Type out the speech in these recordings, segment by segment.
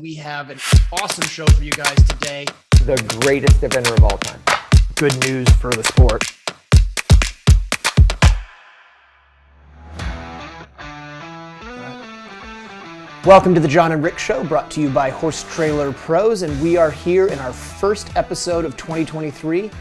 We have an awesome show for you guys today. The greatest event of all time. Good news for the sport. Welcome to the Jon and Rick Show, brought to you by Horse Trailer Pros, and we are here in our first episode of 2023,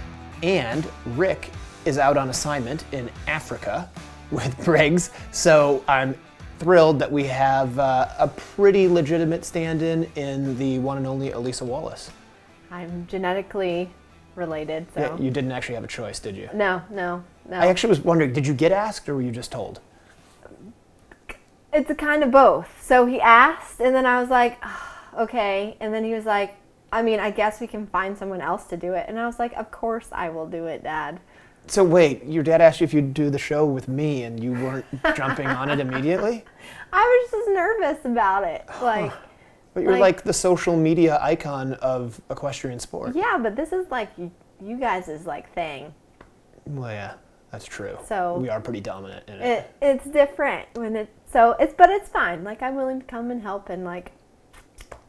and Rick is out on assignment in Africa with Briggs, so I'm thrilled that we have a pretty legitimate stand-in in the one and only Elisa Wallace. I'm genetically related, so... Yeah, you didn't actually have a choice, did you? No. I actually was wondering, did you get asked or were you just told? It's a kind of both. So he asked, and then I was like, oh, okay. And then he was like, I guess we can find someone else to do it. And I was like, of course I will do it, Dad. So wait, your dad asked you if you'd do the show with me and you weren't jumping on it immediately? I was just nervous about it. But you're like the social media icon of equestrian sport. Yeah, but this is like you guys' thing. Well, yeah, that's true. So we are pretty dominant in it. It's different when but it's fine. I'm willing to come and help and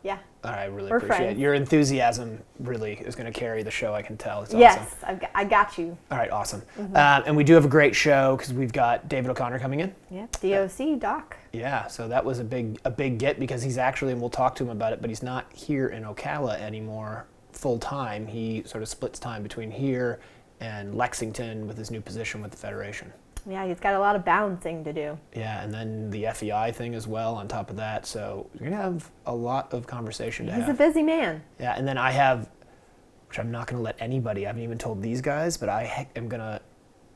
yeah. All right, I really We're appreciate friends. it. Your enthusiasm really is going to carry the show, I can tell. It's Yes, awesome. I got you. All right, awesome. Mm-hmm. And we do have a great show because we've got David O'Connor coming in. Yep, DOC, Doc. Yeah, so that was a big get because he's actually, and we'll talk to him about it, but he's not here in Ocala anymore full time. He sort of splits time between here and Lexington with his new position with the Federation. Yeah, he's got a lot of balancing to do. Yeah, and then the FEI thing as well on top of that. So we're going to have a lot of conversation to have. He's a busy man. Yeah, and then I have, which I'm not going to let anybody, I haven't even told these guys, but I am going to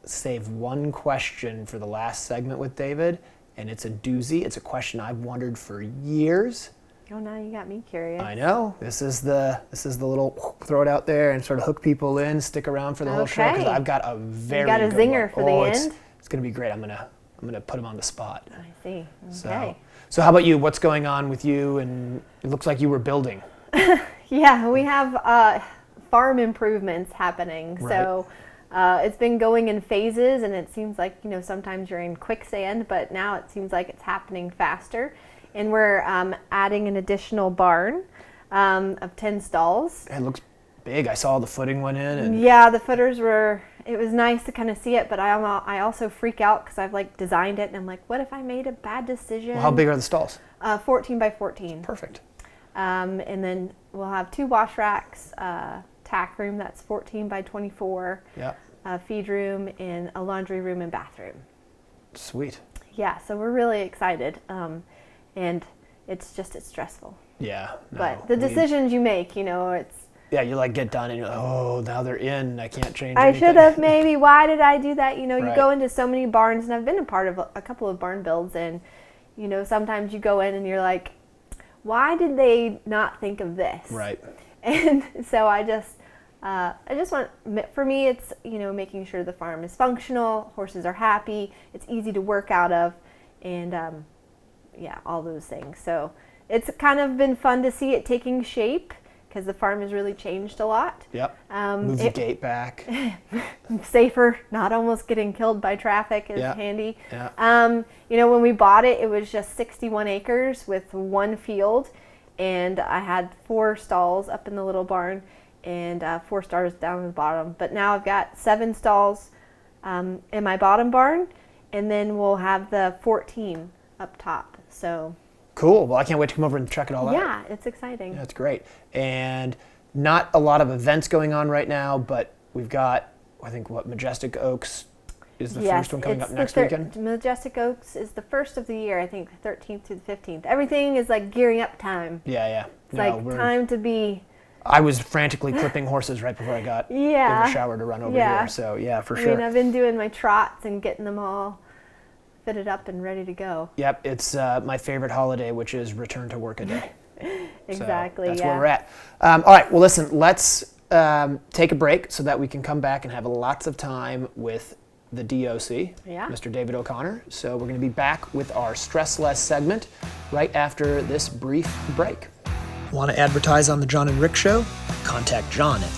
save one question for the last segment with David, and it's a doozy. It's a question I've wondered for years. Oh, now you got me curious. I know. This is the little throw it out there and sort of hook people in, stick around for the whole show because I've got a very you got a good zinger one. for the end. It's going to be great. I'm gonna put him on the spot. I see. Okay. So how about you? What's going on with you? And it looks like you were building. Yeah, we have farm improvements happening. Right. So it's been going in phases, and it seems like sometimes you're in quicksand, but now it seems like it's happening faster. And we're adding an additional barn of 10 stalls. It looks big. I saw the footing went in. And Yeah, the footers were. It was nice to kind of see it, but I also freak out because I've designed it, and I'm like, what if I made a bad decision? Well, how big are the stalls? 14 by 14. Perfect. And then we'll have 2 wash racks, tack room that's 14 by 24, Yeah. a feed room, and a laundry room and bathroom. Sweet. Yeah, so we're really excited, and it's stressful. Yeah. No, But the decisions you make, it's. Yeah, you get done and you're like, oh, now they're in. I can't change I anything. should have maybe. Why did I do that? You Right. go into so many barns, and I've been a part of a couple of barn builds, and sometimes you go in and you're like, why did they not think of this? Right. And so I just want, for me, it's, making sure the farm is functional, horses are happy, it's easy to work out of, and all those things. So it's kind of been fun to see it taking shape because the farm has really changed a lot. Yep. Move the gate back. Safer, not almost getting killed by traffic is handy. Yeah. When we bought it, it was just 61 acres with 1 field, and I had 4 stalls up in the little barn and 4 stalls down in the bottom. But now I've got 7 stalls in my bottom barn, and then we'll have the 14 up top. So Cool. Well, I can't wait to come over and check it all out. yeah, it's exciting. That's great. And not a lot of events going on right now, but we've got, I think, Majestic Oaks is the first one coming up next weekend? Majestic Oaks is the first of the year, I think, the 13th to the 15th. Everything is gearing up time. Yeah. It's time to be... I was frantically clipping horses right before I got in the shower to run over here. So, yeah, for sure. I've been doing my trots and getting them all fitted up and ready to go. Yep, it's my favorite holiday, which is return to work a day. Exactly, so that's where we're at. All right, well, listen, let's take a break so that we can come back and have lots of time with the DOC, Mr. David O'Connor. So we're going to be back with our Stress Less segment right after this brief break. Want to advertise on the Jon and Rick Show? Contact Jon at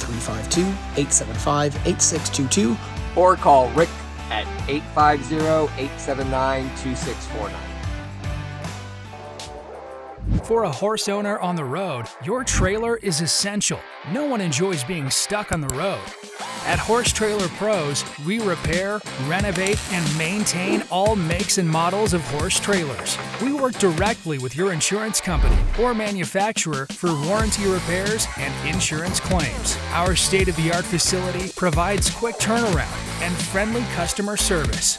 352-875-8622 Or call Rick at 850-879-2649. For a horse owner on the road, your trailer is essential. No one enjoys being stuck on the road. At Horse Trailer Pros, we repair, renovate, and maintain all makes and models of horse trailers. We work directly with your insurance company or manufacturer for warranty repairs and insurance claims. Our state-of-the-art facility provides quick turnaround and friendly customer service.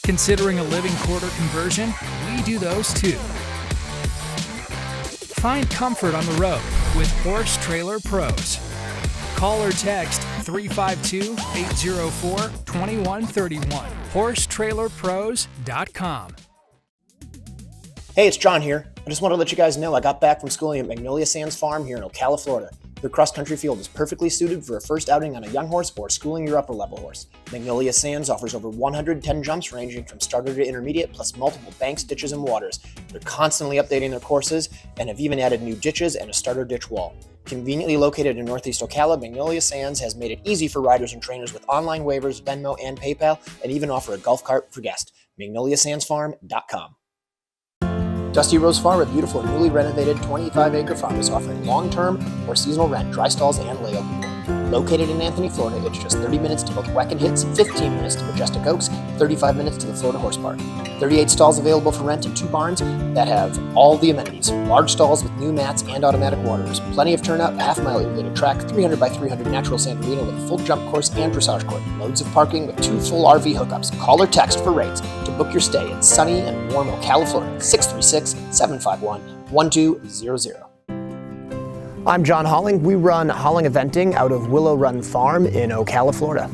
Considering a living quarter conversion? We do those too. Find comfort on the road with Horse Trailer Pros. Call or text 352-804-2131. HorseTrailerPros.com. Hey, it's John here. I just want to let you guys know I got back from schooling at Magnolia Sands Farm here in Ocala, Florida. Their cross-country field is perfectly suited for a first outing on a young horse or schooling your upper-level horse. Magnolia Sands offers over 110 jumps ranging from starter to intermediate, plus multiple banks, ditches, and waters. They're constantly updating their courses and have even added new ditches and a starter ditch wall. Conveniently located in Northeast Ocala, Magnolia Sands has made it easy for riders and trainers with online waivers, Venmo, and PayPal, and even offer a golf cart for guests. MagnoliaSandsFarm.com. Dusty Rose Farm, a beautiful and newly renovated 25-acre farm, is offering long-term or seasonal rent, dry stalls, and layover. Located in Anthony, Florida, it's just 30 minutes to both Weck and Hits, 15 minutes to Majestic Oaks, 35 minutes to the Florida Horse Park. 38 stalls available for rent in 2 barns that have all the amenities. Large stalls with new mats and automatic waters. Plenty of turnout, a half-mile irrigated track, 300 by 300 natural sand arena with a full jump course and dressage court. Loads of parking with 2 full RV hookups. Call or text for rates to book your stay in sunny and warm Ocala, Florida, 636-751-1200. I'm John Holling. We run Holling Eventing out of Willow Run Farm in Ocala, Florida.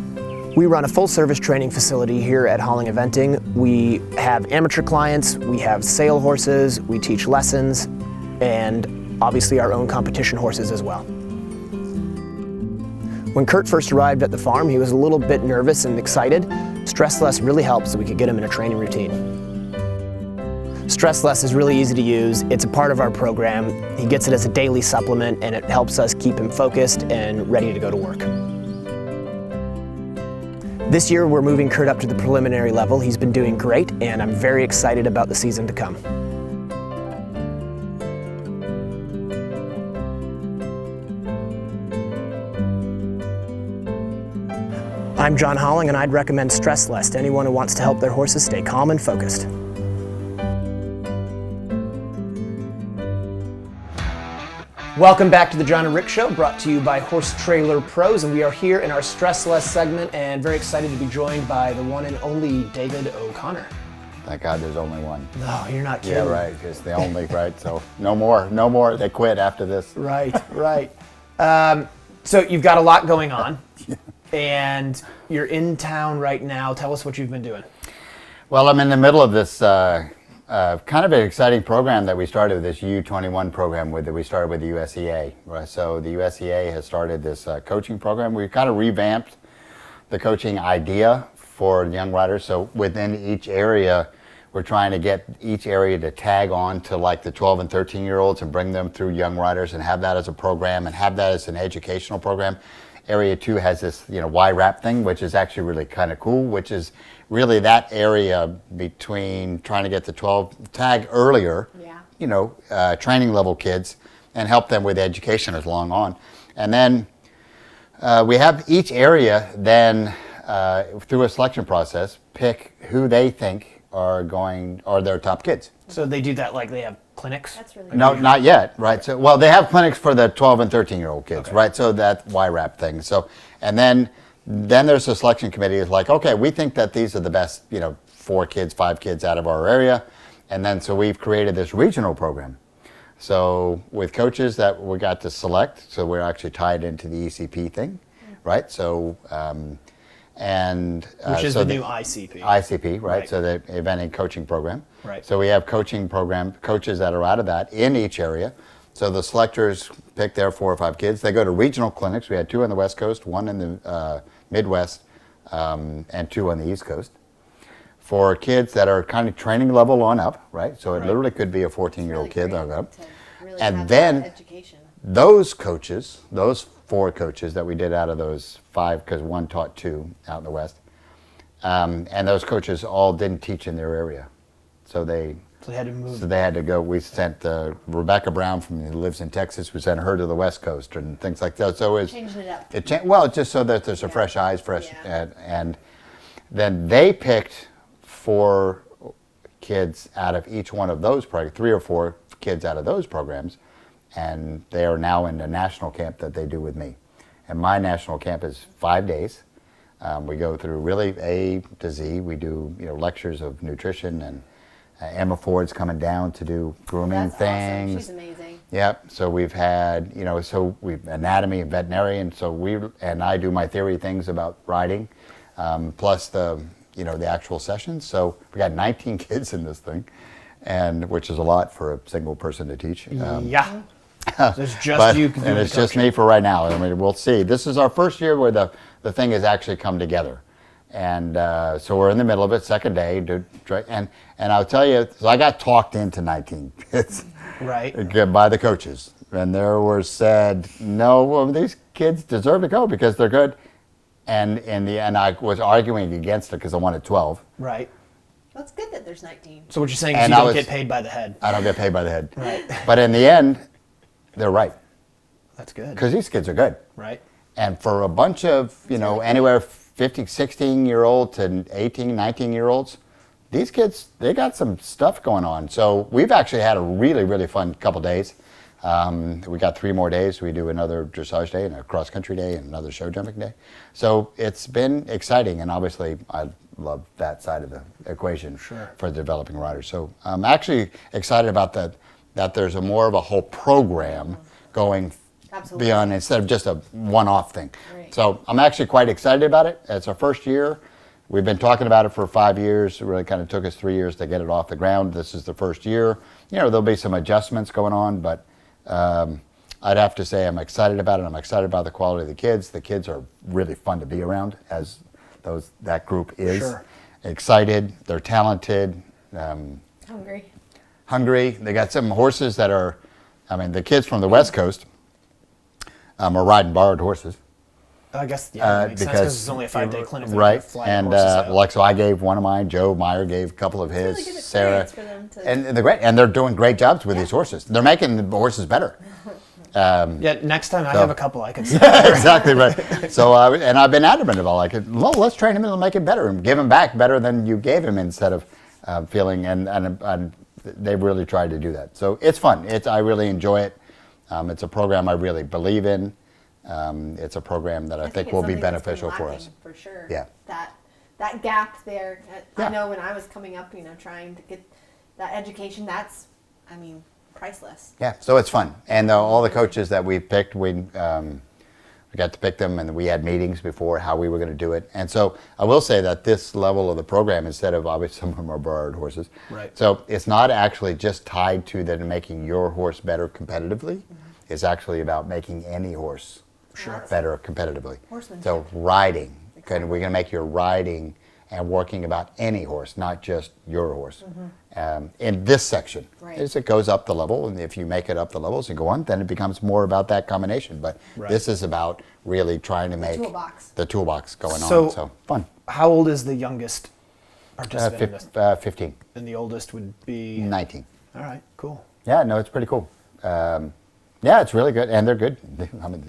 We run a full-service training facility here at Holling Eventing. We have amateur clients, we have sale horses, we teach lessons, and obviously our own competition horses as well. When Kurt first arrived at the farm, he was a little bit nervous and excited. Stress Less really helped so we could get him in a training routine. Stress Less is really easy to use. It's a part of our program. He gets it as a daily supplement and it helps us keep him focused and ready to go to work. This year we're moving Kurt up to the preliminary level. He's been doing great and I'm very excited about the season to come. I'm John Holling and I'd recommend Stress Less to anyone who wants to help their horses stay calm and focused. Welcome back to the Jon and Rick Show, brought to you by Horse Trailer Pros, and we are here in our Stress Less segment and very excited to be joined by the one and only David O'Connor. Thank God there's only one. No, you're not kidding. Yeah, right, it's the only, right, so no more, they quit after this. Right. So you've got a lot going on, and you're in town right now. Tell us what you've been doing. Well, I'm in the middle of this kind of an exciting program that we started with this U21 program that we started with the USEA. Right? So the USEA has started this coaching program. We've kind of revamped the coaching idea for young riders. So within each area, we're trying to get each area to tag on to like the 12 and 13-year-olds and bring them through young riders and have that as a program and have that as an educational program. Area 2 has this, YRAP thing, which is actually really kind of cool, which is really that area between trying to get the 12 tag earlier, training level kids and help them with education as long on. And then we have each area then through a selection process pick who they think are their top kids. So they do that like they have clinics? That's really No, cool. not yet, right? So, well, they have clinics for the 12 and 13-year-old kids, right? So that YRAP thing. So, and then there's a selection committee is like, okay, we think that these are the best, 4 kids, 5 kids out of our area. And then so we've created this regional program. So with coaches that we got to select, so we're actually tied into the ECP thing, right? So, which is so the new ICP. ICP, right? So the eventing coaching program. Right. So we have coaching program coaches that are out of that in each area. So the selectors pick their 4 or 5 kids. They go to regional clinics. We had 2 on the West Coast, 1 in the Midwest, and 2 on the East Coast. For kids that are kind of training level on up, right? So it literally could be a 14-year-old kid on up. Really and then education. those coaches, those 4 coaches that we did out of those 5, because 1 taught 2 out in the West, and those coaches all didn't teach in their area. So So they had to move. So they had to go. We sent Rebecca Brown who lives in Texas. We sent her to the West Coast and things like that. So it's Changing it up. well, just so that there's a fresh eyes, and then they picked 4 kids out of each one of those programs, 3 or 4 kids out of those programs, and they are now in the national camp that they do with me. And my national camp is 5 days. We go through really A to Z. We do lectures of nutrition, and Emma Ford's coming down to do grooming things. Awesome. She's amazing. Yep. So we've had we've anatomy and veterinarian. So I do my theory things about riding, plus the actual sessions. So we got 19 kids in this thing, and which is a lot for a single person to teach. Yeah. There's just you. And it's just me for right now. I mean, we'll see. This is our first year where the thing has actually come together. And so we're in the middle of it, second day. And I'll tell you, so I got talked into 19 kids by the coaches. And there were said, no, well, these kids deserve to go because they're good. And I was arguing against it because I wanted 12. Right. Well, it's good that there's 19. So what you're saying is you don't get paid by the head. I don't get paid by the head. Right. But in the end, they're right. That's good. Because these kids are good. Right. And for a bunch of, anywhere 15, 16-year-old to 18, 19-year-olds, these kids, they got some stuff going on. So we've actually had a really, really fun couple days. We got 3 more days. We do another dressage day and a cross-country day and another show jumping day. So it's been exciting, and obviously I love that side of the equation for developing riders. So I'm actually excited about that there's more of a whole program going beyond instead of just a one-off thing. Right. So I'm actually quite excited about it. It's our first year. We've been talking about it for 5 years. It really kind of took us 3 years to get it off the ground. This is the first year. There'll be some adjustments going on, but I'd have to say I'm excited about it. I'm excited about the quality of the kids. The kids are really fun to be around, as that group is. Sure. Excited. They're talented. Hungry. They got some horses that are, the kids from the West Coast are riding borrowed horses. I guess, that makes sense because it's only a 5-day clinic. Right. And so I gave one of mine, Joe Meyer gave a couple of his, really good Sarah. For them to... And they're great. And they're doing great jobs with these horses. They're making the horses better. Next time I have a couple I can see. Exactly right. So, and I've been adamant about let's train him and make it better and give him back better than you gave him instead of feeling, and they've really tried to do that. So it's fun. I really enjoy it. It's a program I really believe in. It's a program that I think will be beneficial for us. For sure. Yeah. That gap there. I know when I was coming up, trying to get that education, that's, priceless. Yeah, so it's fun. And all the coaches that we picked, we got to pick them, and we had meetings before how we were going to do it. And so I will say that this level of the program, instead of obviously some of them are borrowed horses, right. So it's not actually just tied to making your horse better competitively. Mm-hmm. It's actually about making any horse better competitively. So riding, we're going to make your riding and working about any horse, not just your horse. Mm-hmm. In this section, as it goes up the level, and if you make it up the levels and go on, then it becomes more about that combination. But this is about really trying to make the toolbox going on. So fun. How old is the youngest participant? 15. And the oldest would be? 19. All right, cool. Yeah, no, it's pretty cool. Yeah, it's really good, and they're good.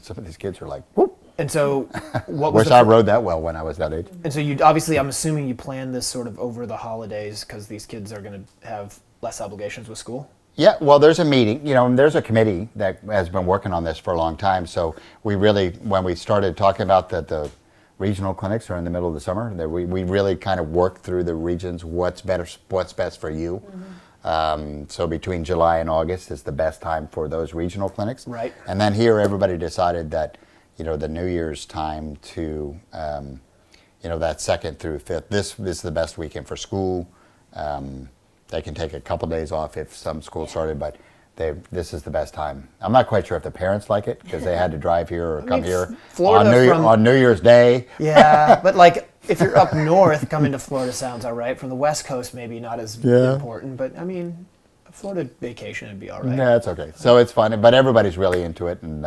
Some of these kids are like, whoop. And so, what was? Wish I rode that well when I was that age. And so, you obviously, I'm assuming you planned this sort of over the holidays because these kids are going to have less obligations with school. Yeah, well, there's a meeting. There's a committee that has been working on this for a long time. So we really, when we started talking about that, the regional clinics are in the middle of the summer. That we really kind of worked through the regions. What's best for you. Mm-hmm. So between July and August is the best time for those regional clinics. Right. And then here, everybody decided that, the New Year's time to, that 2nd through 5th, this is the best weekend for school. They can take a couple days off if some schools started, but this is the best time. I'm not quite sure if the parents like it because they had to drive here or come here on New Year's Day. Yeah, but if you're up north, coming to Florida sounds all right. From the West Coast, maybe not as important, but a Florida vacation would be all right. Yeah, it's okay. So it's fun, but everybody's really into it, and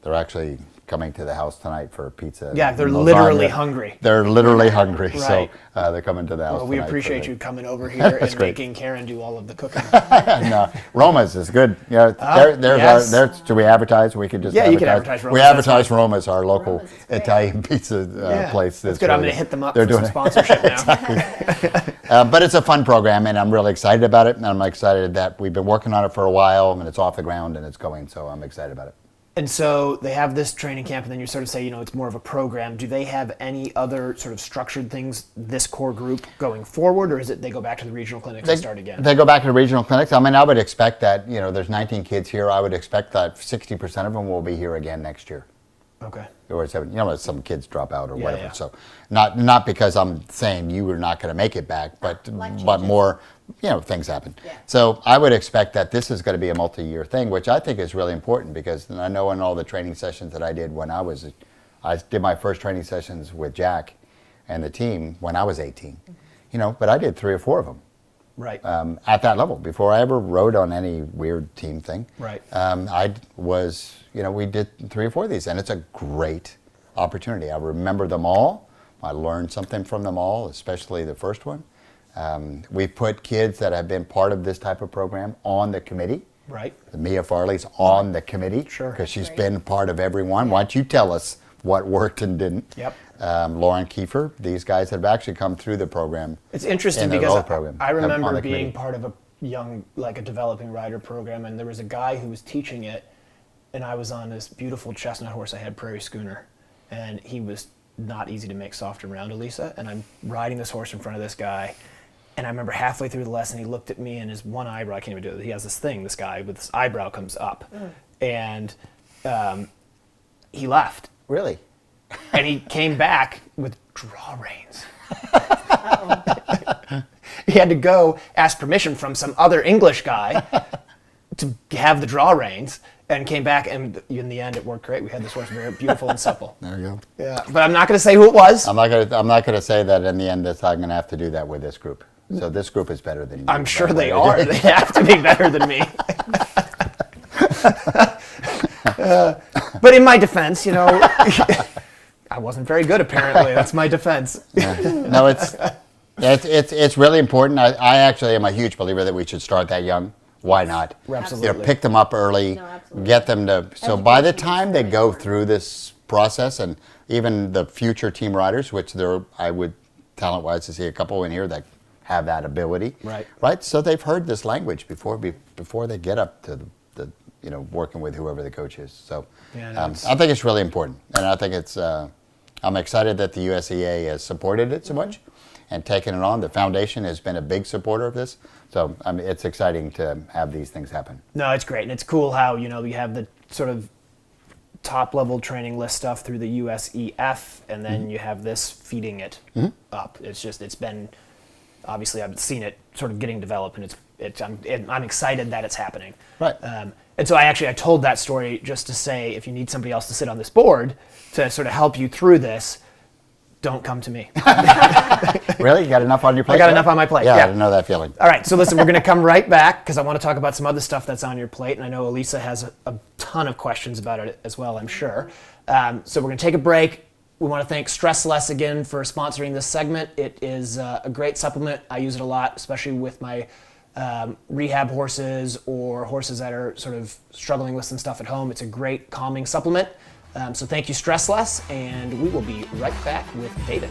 they're actually coming to the house tonight for pizza. Yeah, they're and literally lasagna. hungry. They're literally hungry, Right. so they're coming to the house Well, we tonight appreciate for you coming over here and great. making Karen do all of the cooking. And Roma's is good. Yeah, yes. do we advertise? We could just Yeah, you can advertise Roma's, We that's advertise fine. Roma's, our local Roma's is great. Italian pizza place. That's good. I'm going to hit them up They're for some doing sponsorship now. But it's a fun program, and I'm really excited about it. And I'm excited that we've been working on it for a while, and it's off the ground and it's going. So I'm excited about it. And so they have this training camp, and then you sort of say, it's more of a program. Do they have any other sort of structured things, this core group, going forward, or is it they go back to the regional clinics and start again? They go back to the regional clinics. I mean, I would expect that, there's 19 kids here. I would expect that 60% of them will be here again next year. Okay. Or some kids drop out or whatever. yeah. So not because I'm saying you are not going to make it back, but more, things happen. Yeah. So I would expect that this is going to be a multi-year thing, which I think is really important because I know in all the training sessions that I did when I did my first training sessions with Jack and the team when I was 18, but I did 3 or 4 of them. Right. At that level, before I ever rode on any weird team thing. Right. We did 3 or 4 of these, and it's a great opportunity. I remember them all. I learned something from them all, especially the first one. We put kids that have been part of this type of program on the committee. Right. Mia Farley's on the committee. Sure. Because she's been part of everyone. Why don't you tell us what worked and didn't? Yep. Lauren Kiefer, these guys have actually come through the program. It's interesting in the because road program, I on remember the being committee. part of a developing rider program, and there was a guy who was teaching it, and I was on this beautiful chestnut horse I had, Prairie Schooner, and he was not easy to make soft around, Elisa, and I'm riding this horse in front of this guy, and I remember halfway through the lesson he looked at me and his one eyebrow, I can't even do it, he has this guy with his eyebrow comes up, and he left. Really? And he came back with draw reins. He had to go ask permission from some other English guy to have the draw reins, and came back, and in the end it worked great. We had this horse very beautiful and supple. There you go. Yeah, but I'm not going to say who it was. I'm not gonna say that in the end I'm gonna have to do that with this group. So this group is better than you. I'm sure by the they way. are. They have to be better than me. But in my defense, I wasn't very good apparently. That's my defense. No, it's really important. I actually am a huge believer that we should start that young. Why not? Absolutely. Pick them up early, No, absolutely. get them to. So by the time they go through this process, and even the future team riders, which I would talent-wise to see a couple in here that have that ability. Right. Right. So they've heard this language before they get up to the working with whoever the coach is. So Yeah, I think it's really important, and I think it's. I'm excited that the USEA has supported it so much and taken it on. The foundation has been a big supporter of this. So it's exciting to have these things happen. No, it's great, and it's cool how you have the sort of top level training list stuff through the USEF, and then you have this feeding it up. It's been obviously I've seen it sort of getting developed, and I'm excited that it's happening. Right. And so I told that story just to say if you need somebody else to sit on this board to sort of help you through this, don't come to me. Really? You got enough on your plate? I got enough on my plate. Yeah, Yeah. I didn't know that feeling. All right, so listen, we're going to come right back because I want to talk about some other stuff that's on your plate, and I know Elisa has a ton of questions about it as well, I'm sure. So we're going to take a break. We want to thank Stress Less again for sponsoring this segment. It is a great supplement. I use it a lot, especially with my rehab horses or horses that are sort of struggling with some stuff at home. It's a great calming supplement. So thank you, Stress Less, and we will be right back with David.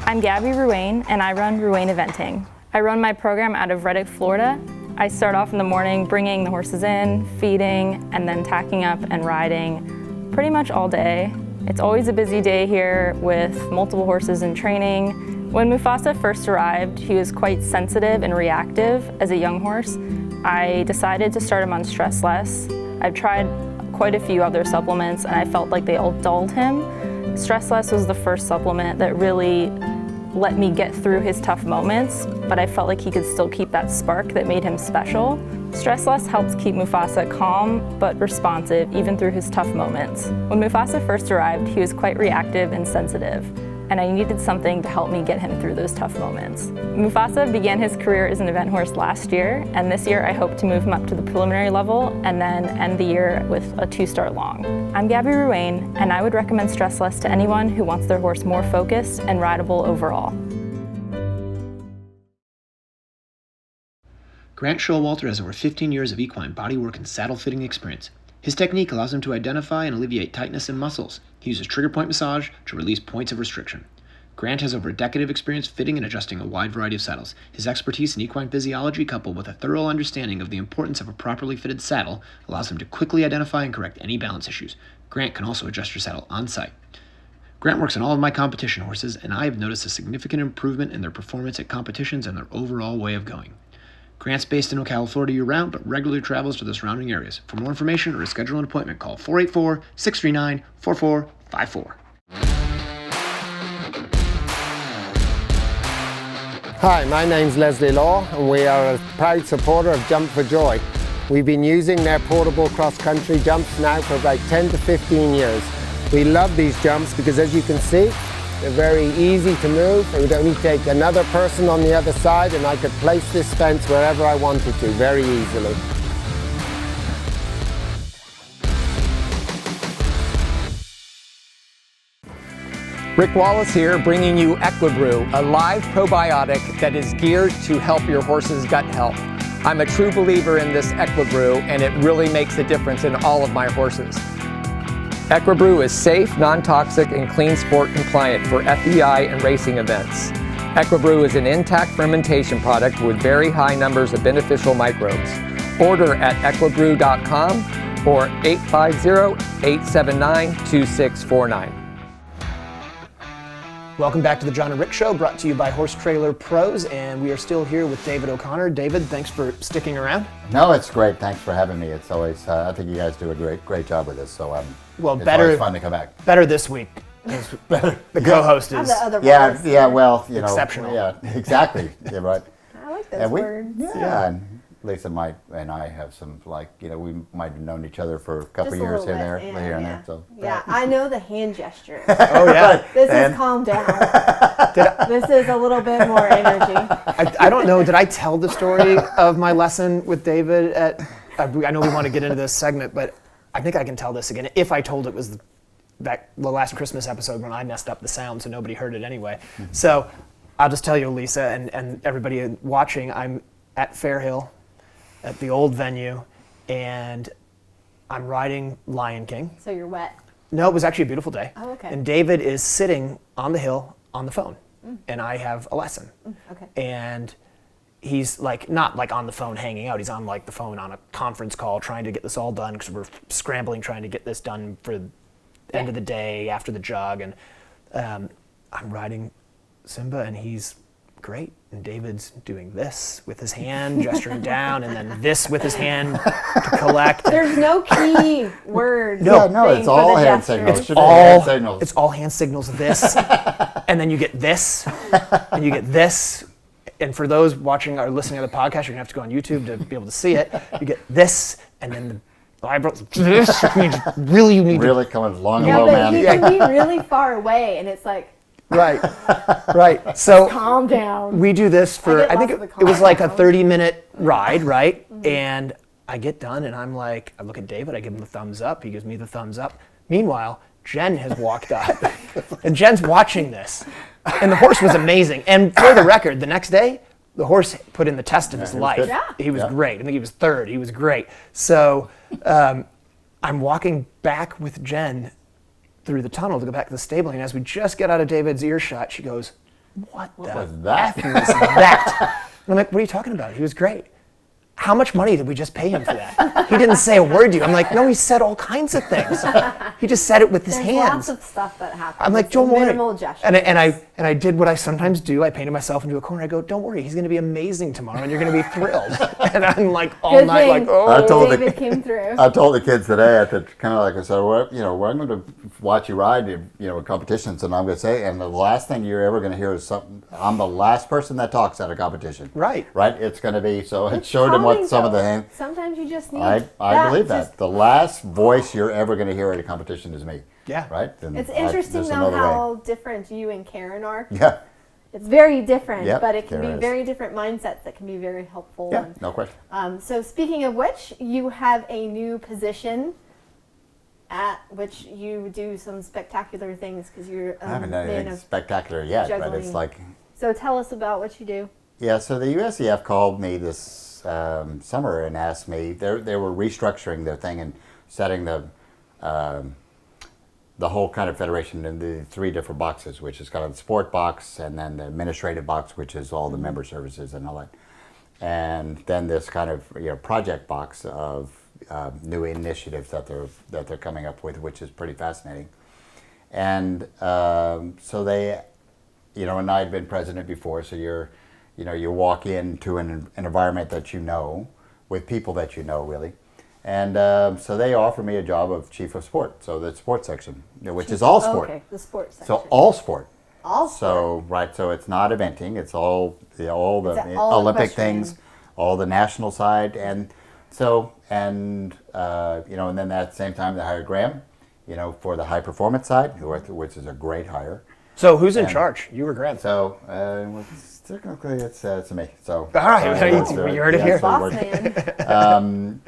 I'm Gabby Ruane, and I run Ruane Eventing. I run my program out of Reddick, Florida. I start off in the morning bringing the horses in, feeding, and then tacking up and riding pretty much all day. It's always a busy day here with multiple horses in training. When Mufasa first arrived, he was quite sensitive and reactive as a young horse. I decided to start him on Stress Less. I've tried quite a few other supplements, and I felt like they all dulled him. Stress Less was the first supplement that really let me get through his tough moments, but I felt like he could still keep that spark that made him special. Stress Less helps keep Mufasa calm but responsive even through his tough moments. When Mufasa first arrived, he was quite reactive and sensitive. and I needed something to help me get him through those tough moments. Mufasa began his career as an event horse last year, and this year I hope to move him up to the preliminary level and then end the year with a 2-star long. I'm Gabby Ruane, and I would recommend Stressless to anyone who wants their horse more focused and rideable overall. Grant Showalter has over 15 years of equine bodywork and saddle fitting experience. His technique allows him to identify and alleviate tightness in muscles. He uses trigger point massage to release points of restriction. Grant has over a decade of experience fitting and adjusting a wide variety of saddles. His expertise in equine physiology, coupled with a thorough understanding of the importance of a properly fitted saddle, allows him to quickly identify and correct any balance issues. Grant can also adjust your saddle on site. Grant works on all of my competition horses, and I have noticed a significant improvement in their performance at competitions and their overall way of going. Grant's based in Ocala, Florida year-round, but regularly travels to the surrounding areas. For more information or to schedule an appointment, call 484-639-4454. Hi, my name's Leslie Law, and we are a proud supporter of Jump for Joy. We've been using their portable cross-country jumps now for about 10 to 15 years. We love these jumps because, as you can see, they're very easy to move. It would only take another person on the other side and I could place this fence wherever I wanted to very easily. Rick Wallace here, bringing you Equibrew, a live probiotic that is geared to help your horse's gut health. I'm a true believer in this Equibrew, and it really makes a difference in all of my horses. Equibrew is safe, non-toxic, and clean sport compliant for FEI and racing events. Equibrew is an intact fermentation product with very high numbers of beneficial microbes. Order at equibrew.com or 850-879-2649. Welcome back to the Jon and Rick Show, brought to you by Horse Trailer Pros, and we are still here with David O'Connor. David, thanks for sticking around. No, it's gret. Thanks for having me. It's always, I think you guys do a great job with this, so well, it's better, always fun to come back. Better this week. The co-host is Well, you know. exceptional. Yeah, exactly. Yeah, right. I like those words. Yeah, and Lisa and I have some, like, you know, we might have known each other for a couple of years here and there, and there. So yeah, I know the hand gestures. Oh yeah. This is calm down. This is a little bit more energy. I don't know. Did I tell the story of my lesson with David at? I know we want to get into this segment, but I think I can tell this again. If I told it was the last Christmas episode when I messed up the sound, so nobody heard it anyway. Mm-hmm. So I'll just tell you, Lisa, and everybody watching, I'm at Fairhill, at the old venue, and I'm riding Lion King. So you're wet? No, it was actually a beautiful day. Oh, okay. And David is sitting on the hill on the phone, and I have a lesson. Okay. And he's like, not like on the phone hanging out, he's on like the phone on a conference call trying to get this all done because we're scrambling trying to get this done for the end of the day after the jog. And I'm riding Simba, and he's great. And David's doing this with his hand, gesturing down, and then this with his hand to collect. There's no key word. No, it's all hand signals. It's all hand signals. This, and then you get this, and you get this. And for those watching or listening to the podcast, you're gonna have to go on YouTube to be able to see it. You get this, and then the eyebrows. This means really you need really coming long Yeah, low, but man. he can be really far away, and it's like. Right. So calm down. we do this for, I think it was like a 30-minute ride, right? Mm-hmm. And I get done, and I'm like, I look at David, I give him the thumbs up, he gives me the thumbs up. Meanwhile, Jen has walked up, and Jen's watching this. And the horse was amazing. And for the record, the next day, the horse put in the test of his life. Yeah. He was great. I think he was third. He was great. So I'm walking back with Jen through the tunnel to go back to the stable, and as we just get out of David's earshot, she goes, what the was that? F was that? And I'm like, what are you talking about? He was great. How much money did we just pay him for that? He didn't say a word to you. I'm like, no, he said all kinds of things. He just said it with his There's hands. lots of stuff that happens. I'm like, don't worry. Minimal gestures. And I did what I sometimes do. I painted myself into a corner. I go, don't worry, he's going to be amazing tomorrow, and you're going to be thrilled. And I'm like all Good night, thing like, oh. David came through. I told the kids today at the kind of like I said, well, you know, we're going to watch you ride, you know, in competitions, and I'm going to say, and the last thing you're ever going to hear is something. I'm the last person that talks at a competition. Right. Right. It's going to be so. It showed them what some of the. Sometimes you just need. I believe that. The last voice you're ever going to hear at a competition is me. Yeah. Right? Then It's interesting there's though another how way. different you and Karen are. Yeah. It's very different, Yep, but it can Karen be is. very different mindsets that can be very helpful. Yeah, And, no question. so speaking of which, you have a new position at which you do some spectacular things because you're I haven't done man anything of spectacular yet, but juggling. it's like, So tell us about what you do. yeah, so the USEF called me this summer and asked me, they were restructuring their thing and setting the whole kind of federation into 3 different boxes, which is kind of the sport box and then the administrative box, which is all the member services and all that. And then this kind of project box of new initiatives that they're coming up with, which is pretty fascinating. And so they, and I had been president before, so you walk into an environment that you know, with people that you know, really. And so they offered me a job of chief of sport, so the sports section, which is all sport. Okay, the sports section. So all sport. All sport. So right, so it's not eventing; it's all the all Olympic equestrian. things, all the national side, and so and then at the same time they hired Graham, for the high performance side, which is a great hire. So who's in And charge? You or Graham? So technically it's me. So All right, you heard it here. Boss man.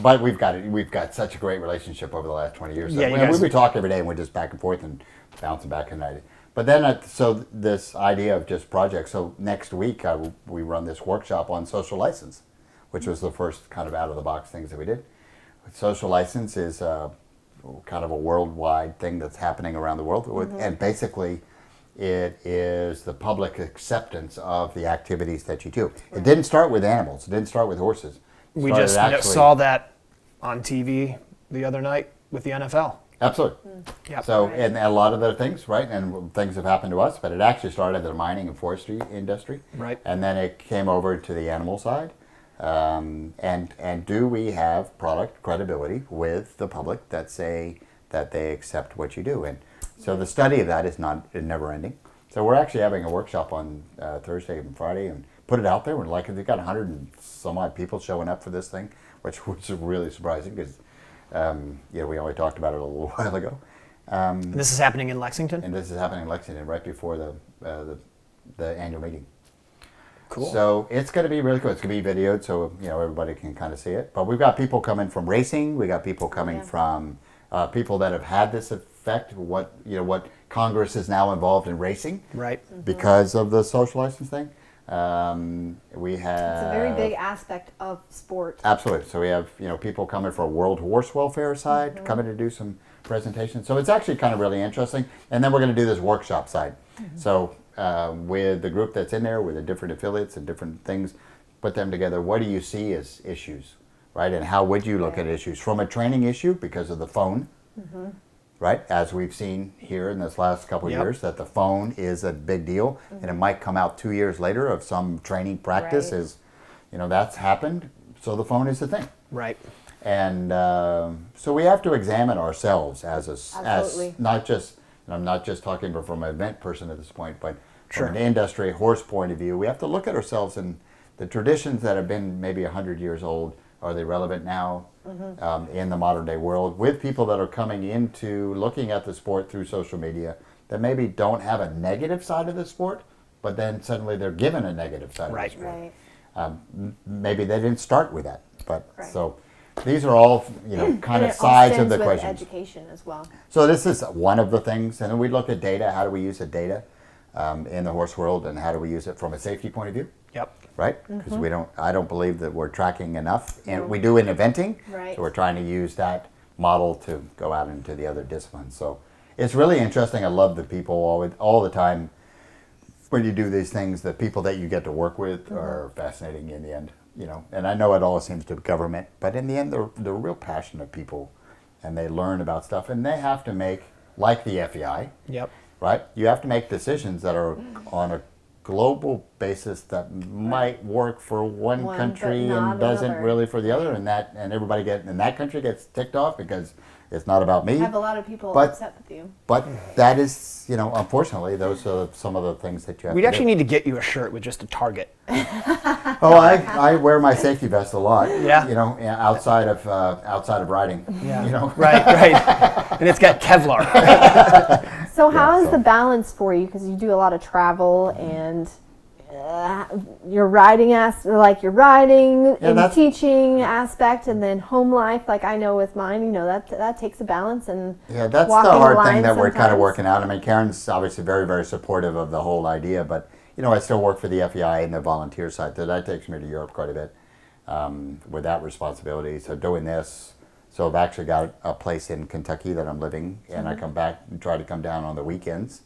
But we've got such a great relationship over the last 20 years. Yeah, you guys- we talk every day and we're just back and forth and bouncing back and forth. But then, so this idea of just projects. So next week we run this workshop on social license, which was the first kind of out of the box things that we did. Social license is kind of a worldwide thing that's happening around the world, and basically it is the public acceptance of the activities that you do. It didn't start with animals. It didn't start with horses. We just saw that on TV the other night with the NFL. Absolutely. Yep. So, and a lot of the things, right, and things have happened to us, but it actually started in the mining and forestry industry. Right. And then it came over to the animal side. And do we have product credibility with the public that say that they accept what you do? And so the study of that is never ending. So we're actually having a workshop on Thursday and Friday and put it out there. We're like, we've got 100 and some odd people showing up for this thing, which was really surprising because, we only talked about it a little while ago. And this is happening in Lexington? And this is happening in Lexington right before the annual meeting. Cool. So it's going to be really cool. It's going to be videoed so everybody can kind of see it. But we've got people coming from racing. We got people coming from people that have had this effect. What Congress is now involved in racing, right? Because of the social license thing. We have. It's a very big aspect of sport. Absolutely. So we have people coming from World Horse Welfare side coming to do some presentations. So it's actually kind of really interesting. And then we're going to do this workshop side. So. With the group that's in there, with the different affiliates and different things, put them together. What do you see as issues, right? And how would you look at issues from a training issue because of the phone, right? As we've seen here in this last couple of years, that the phone is a big deal, and it might come out 2 years later of some training practice is, that's happened. So the phone is the thing, right? And so we have to examine ourselves as not just. And I'm not just talking from an event person at this point, but from an industry horse point of view, we have to look at ourselves and the traditions that have been maybe 100 years old, are they relevant now in the modern day world with people that are coming into looking at the sport through social media that maybe don't have a negative side of the sport, but then suddenly they're given a negative side of the sport. Right. Maybe they didn't start with that, but so these are all kind of sides of the equation. Education as well. So this is one of the things, and then we look at data. How do we use the data in the horse world, and how do we use it from a safety point of view? Yep. Right, because I don't believe that we're tracking enough, and we do in eventing. Right. So we're trying to use that model to go out into the other disciplines. So it's really interesting. I love the people all the time. When you do these things, the people that you get to work with are fascinating in the end. And I know it all seems to be government, but in the end, they're real passionate people, and they learn about stuff, and they have to make, like the FEI, Yep. right? You have to make decisions that are on a global basis that might work for one One, country but not and doesn't another. really for the other, and everybody in that country gets ticked off because it's not about me. I have a lot of people But- upset with you. But that is, unfortunately, those are some of the things that you have We'd to actually do. need to get you a shirt with just a target. Oh, I wear my safety vest a lot. Yeah. Outside of riding. Yeah. Right. And it's got Kevlar. So how is the balance for you? Because you do a lot of travel and your riding your riding and that's- teaching aspect, and then home life. Like I know with mine, that takes a balance. And Yeah, that's the walking hard line thing that we're kind of sometimes. working out. I mean, Karen's obviously very, very supportive of the whole idea, but I still work for the FEI and the volunteer side, so that takes me to Europe quite a bit with that responsibility. So doing this, so I've actually got a place in Kentucky that I'm living, and I come back and try to come down on the weekends.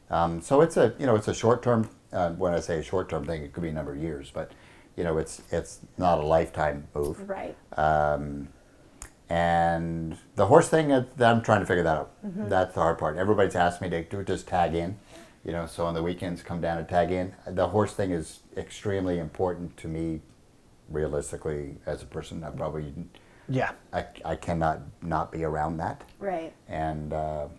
So it's a short term. When I say a short term thing, it could be a number of years, but it's not a lifetime move. Right. And the horse thing, I'm trying to figure that out. That's the hard part. Everybody's asked me to just tag in, so on the weekends come down and tag in. The horse thing is extremely important to me, realistically, as a person. Yeah. I cannot not be around that. Right. And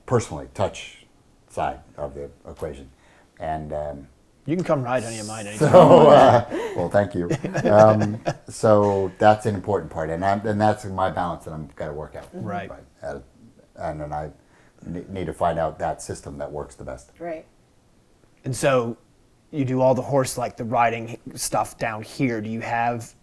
personally, touch side of the equation. And You can come ride any of mine anytime. so, well, thank you. So that's an important part, and that's my balance that I'm got to work out. Right. And then I need to find out that system that works the best. Right. And so you do all the horse, like the riding stuff down here. Do you have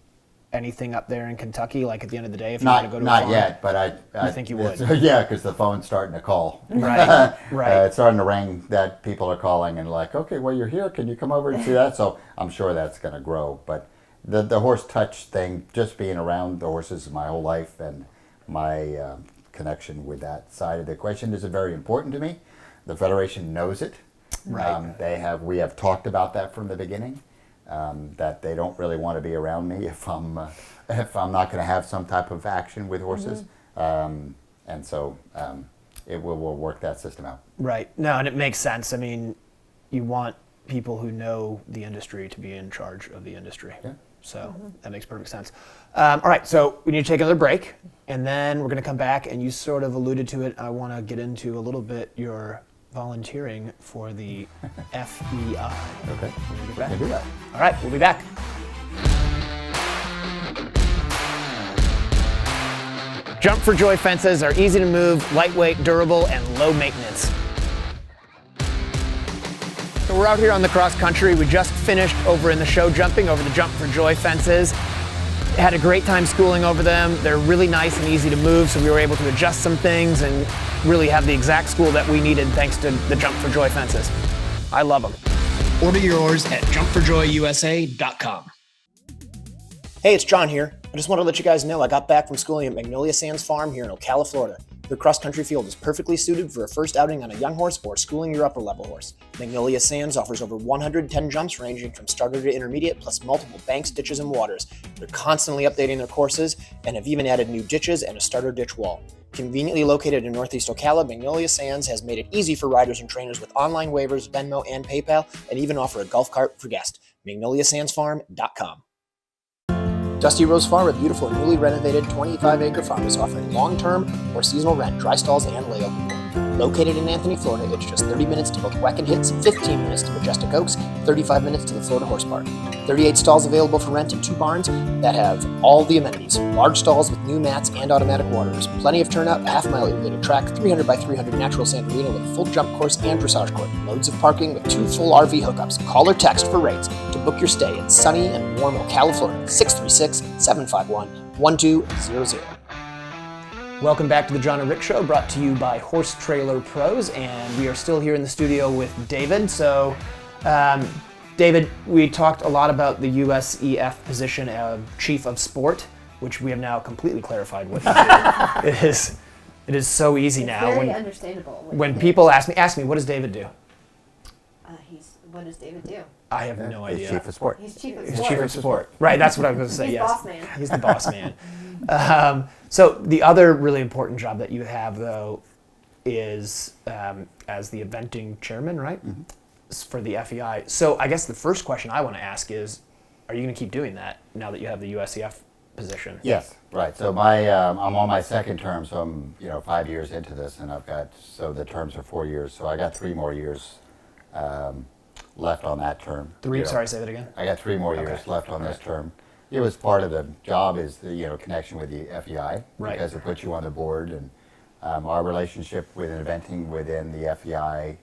anything up there in Kentucky, like at the end of the day, if you want to go to a Not farm? yet, but I think you would. Yeah, because the phone's starting to call. Right, right. It's starting to ring that people are calling and like, okay, well, you're here. Can you come over and see that? So I'm sure that's going to grow. But the horse touch thing, just being around the horses my whole life, and my connection with that side of the equation is very important to me. The Federation knows it. Right. We have talked about that from the beginning. That they don't really want to be around me if I'm not going to have some type of action with horses, and so we'll work that system out. Right. No, and it makes sense. I mean, you want people who know the industry to be in charge of the industry. Yeah. So that makes perfect sense. All right, so we need to take another break, and then we're going to come back, and you sort of alluded to it. I want to get into a little bit your volunteering for the FEI. Okay, We'll be I can back. do that. All right, we'll be back. Jump for Joy fences are easy to move, lightweight, durable, and low maintenance. So we're out here on the cross country. We just finished over in the show jumping over the Jump for Joy fences. Had a great time schooling over them. They're really nice and easy to move, so we were able to adjust some things and really have the exact school that we needed thanks to the Jump for Joy fences. I love them. Order yours at jumpforjoyusa.com. Hey, it's John here. I just want to let you guys know I got back from schooling at Magnolia Sands Farm here in Ocala, Florida. Their cross-country field is perfectly suited for a first outing on a young horse or schooling your upper-level horse. Magnolia Sands offers over 110 jumps ranging from starter to intermediate, plus multiple banks, ditches, and waters. They're constantly updating their courses and have even added new ditches and a starter ditch wall. Conveniently located in Northeast Ocala, Magnolia Sands has made it easy for riders and trainers with online waivers, Venmo, and PayPal, and even offer a golf cart for guests. MagnoliaSandsFarm.com. Dusty Rose Farm, a beautiful and newly renovated 25-acre farm, is offering long-term or seasonal rent, dry stalls, and layover. Located in Anthony, Florida, it's just 30 minutes to both Weck and Hits, 15 minutes to Majestic Oaks, 35 minutes to the Florida Horse Park. 38 stalls available for rent in 2 barns that have all the amenities. Large stalls with new mats and automatic waterers. Plenty of turnout, a half-mile irrigated track, 300 by 300 natural sand arena with a full jump course and dressage court. Loads of parking with 2 full RV hookups. Call or text for rates to book your stay in sunny and warm Ocala, Florida. 636-751-1200. Welcome back to the Jon and Rick Show, brought to you by Horse Trailer Pros, and we are still here in the studio with David. So, David, we talked a lot about the USEF position of Chief of Sport, which we have now completely clarified what you do. It is so easy now. Very understandable. When people ask me, what does David do? What does David do? I have no idea. Chief of sport. He's chief of He's sport. Chief of Sport. Right, that's what I was going to say, He's yes. boss man. He's the boss man. So the other really important job that you have, though, is as the eventing chairman, right? for the FEI. So I guess the first question I want to ask is, are you going to keep doing that now that you have the USEF position? Yes, right. So I'm on my second term, so I'm 5 years into this, and so the terms are 4 years. So I got 3 more years left on that term. Sorry, say that again. I got 3 more years left on this term. It was part of the job is the connection with the FEI, because it puts you on the board, and our relationship with eventing within the FEI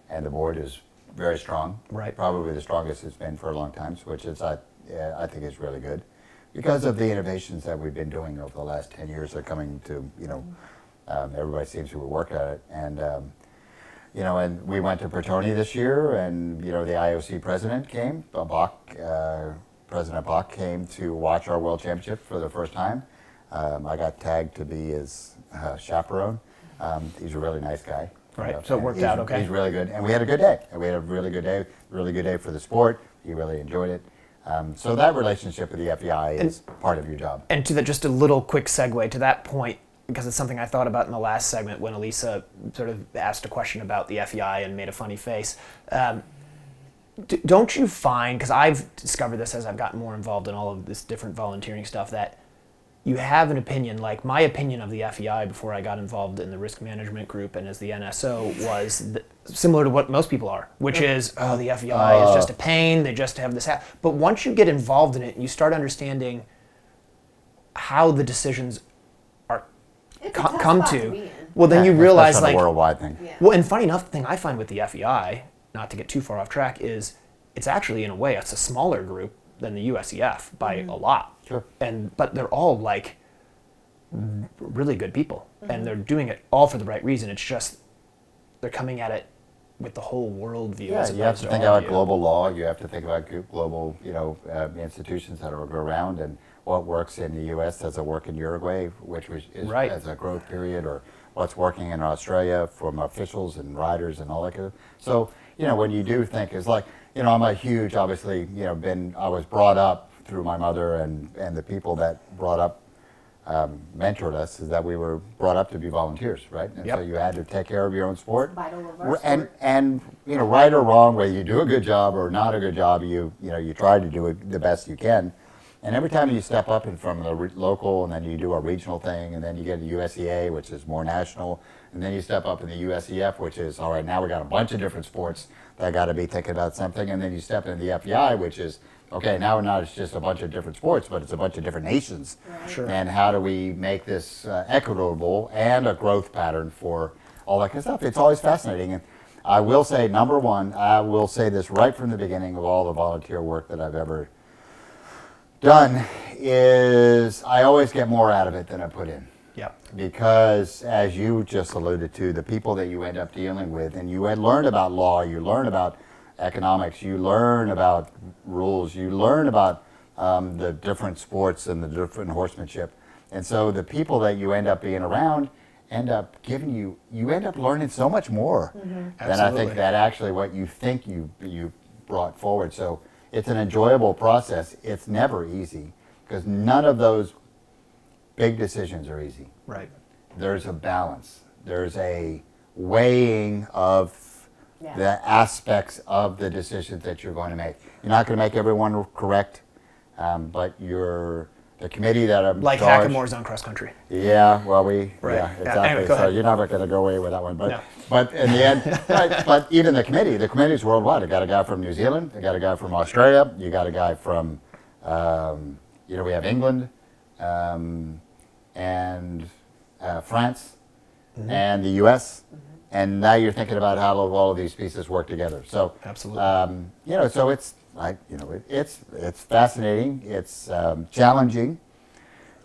and the board is very strong. Right. Probably the strongest it's been for a long time, which is I think is really good, because of the innovations that we've been doing over the last 10 years. Are coming to everybody seems to work at it, and and we went to Bertoni this year, and the IOC president came, President Bach came to watch our World Championship for the first time. I got tagged to be his chaperone. He's a really nice guy. Right, so it worked out okay. He's really good, and we had a good day. We had a really good day for the sport. He really enjoyed it. So that relationship with the FEI is part of your job. And just a little quick segue to that point, because it's something I thought about in the last segment when Elisa sort of asked a question about the FEI and made a funny face. Don't you find, because I've discovered this as I've gotten more involved in all of this different volunteering stuff, that you have an opinion, like my opinion of the FEI before I got involved in the risk management group and as the NSO was similar to what most people are, which is, the FEI is just a pain, they just have this. But once you get involved in it and you start understanding how the decisions are come to, well, then you realize, like, a worldwide thing. Yeah. Well, and funny enough, the thing I find with the FEI, not to get too far off track, is it's actually, in a way, it's a smaller group than the USEF by a lot. Sure. But they're all like really good people, and they're doing it all for the right reason. It's just they're coming at it with the whole world view. Yeah, you have to think about global law. You have to think about global, institutions that are around, and what works in the U.S. does it work in Uruguay, which is as a growth period, or what's working in Australia from officials and riders and all that kind of. So when you do think, it's like I'm a huge, obviously, I was brought up through my mother and the people that brought up, mentored us, is that we were brought up to be volunteers, right? And so you had to take care of your own sport. Vital of our sport. And right or wrong, whether you do a good job or not a good job, you try to do it the best you can. And every time you step up from the local, and then you do a regional thing, and then you get the USEA, which is more national, and then you step up in the USEF, which is, all right, now we got a bunch of different sports that got to be thinking about something, and then you step into the FEI, which is, okay, now not it's just a bunch of different sports, but it's a bunch of different nations. Right. Sure. And how do we make this equitable and a growth pattern for all that kind of stuff? It's always fascinating. And I will say, number one, I will say this right from the beginning of all the volunteer work that I've ever done, is I always get more out of it than I put in. Yeah. Because, as you just alluded to, the people that you end up dealing with, and you learn about law, you learn about economics, you learn about rules, you learn about the different sports and the different horsemanship. And so the people that you end up being around end up giving you end up learning so much more than I think that actually what you think you brought forward. So it's an enjoyable process. It's never easy, because none of those big decisions are easy. Right. There's a balance. There's a weighing of the aspects of the decisions that you're going to make. You're not going to make everyone correct, but the committee that I'm like Hackamore's on cross country. Yeah, well, yeah, exactly. Anyway, so you're never going to go away with that one, but in the end, but even the committee's worldwide. I got a guy from New Zealand, I got a guy from Australia, you got a guy from, we have England, and France, and the U.S. And now you're thinking about how all of these pieces work together. So absolutely, so it's like it's fascinating. It's challenging.